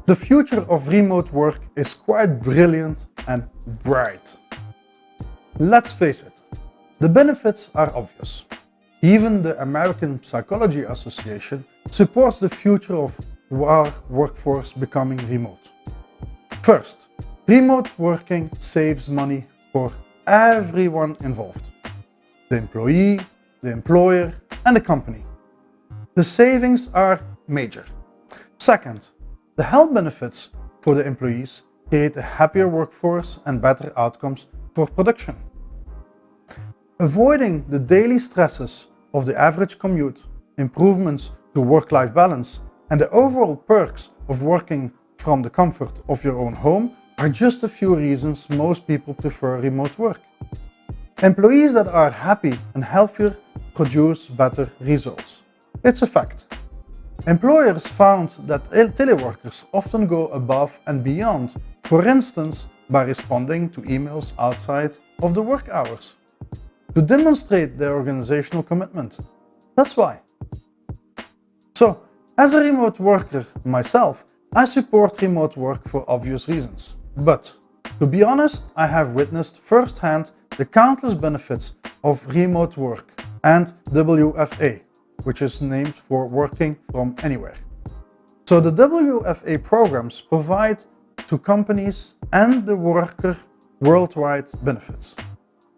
The future of remote work is quite brilliant and bright. Let's face it, the benefits are obvious. Even the American Psychology Association supports the future of our workforce becoming remote. First, remote working saves money for everyone involved: the employee, the employer, and the company. The savings are major. Second, the health benefits for the employees create a happier workforce and better outcomes for production. Avoiding the daily stresses of the average commute, improvements to work-life balance, and the overall perks of working from the comfort of your own home are just a few reasons most people prefer remote work. Employees that are happy and healthier produce better results. It's a fact. Employers found that teleworkers often go above and beyond, for instance, by responding to emails outside of the work hours, to demonstrate their organizational commitment. That's why. So, as a remote worker myself, I support remote work for obvious reasons. But, to be honest, I have witnessed firsthand the countless benefits of remote work and WFA, which is named for working from anywhere. So the WFA programs provide to companies and the worker worldwide benefits.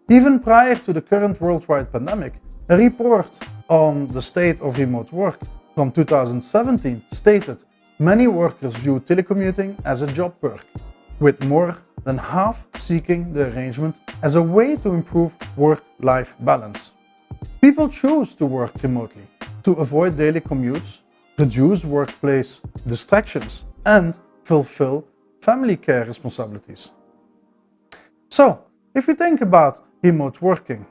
Even prior to the current worldwide pandemic, a report on the state of remote work from 2017 stated many workers view telecommuting as a job perk, with more than half seeking the arrangement as a way to improve work-life balance. People choose to work remotely to avoid daily commutes, reduce workplace distractions, and fulfill family care responsibilities. So, if you think about remote working,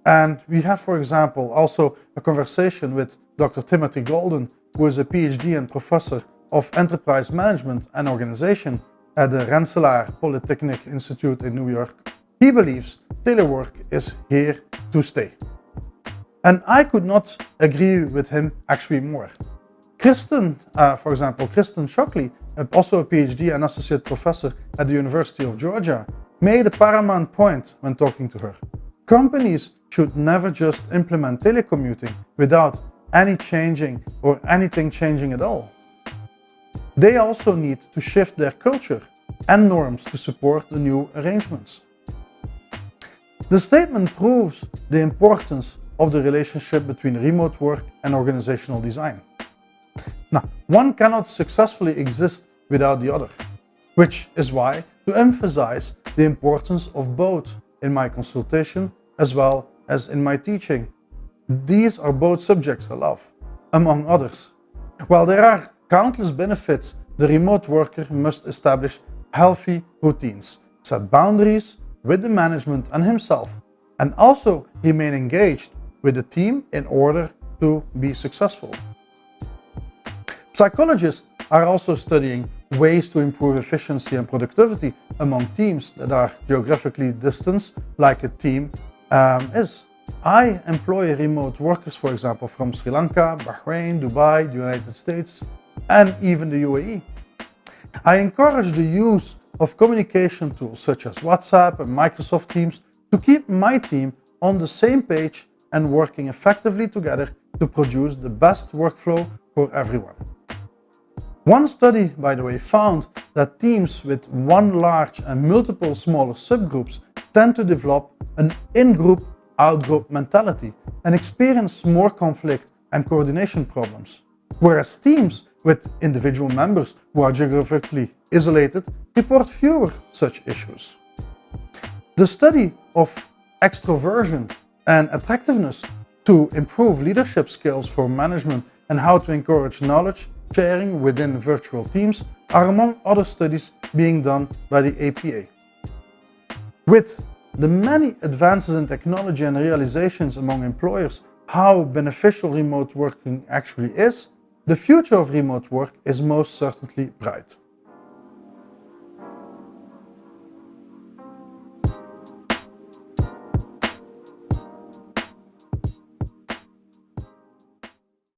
and we have, for example, also a conversation with Dr. Timothy Golden, who is a PhD and professor of enterprise management and organization at the Rensselaer Polytechnic Institute in New York, he believes telework is here to stay. And I could not agree with him actually more. Kristen Shockley, also a PhD and associate professor at the University of Georgia, made a paramount point when talking to her. Companies should never just implement telecommuting without anything changing at all. They also need to shift their culture and norms to support the new arrangements. The statement proves the importance of the relationship between remote work and organizational design. Now, one cannot successfully exist without the other, which is why to emphasize the importance of both in my consultation as well as in my teaching. These are both subjects I love, among others. While there are countless benefits, the remote worker must establish healthy routines, set boundaries with the management and himself, and also remain engaged with the team in order to be successful. Psychologists are also studying ways to improve efficiency and productivity among teams that are geographically distant, like a team is. I employ remote workers, for example, from Sri Lanka, Bahrain, Dubai, the United States, and even the UAE. I encourage the use of communication tools such as WhatsApp and Microsoft Teams to keep my team on the same page and working effectively together to produce the best workflow for everyone. One study, by the way, found that teams with one large and multiple smaller subgroups tend to develop an in-group, out-group mentality and experience more conflict and coordination problems, whereas teams with individual members who are geographically isolated report fewer such issues. The study of extroversion and attractiveness to improve leadership skills for management and how to encourage knowledge sharing within virtual teams are among other studies being done by the APA. With the many advances in technology and realizations among employers how beneficial remote working actually is, the future of remote work is most certainly bright.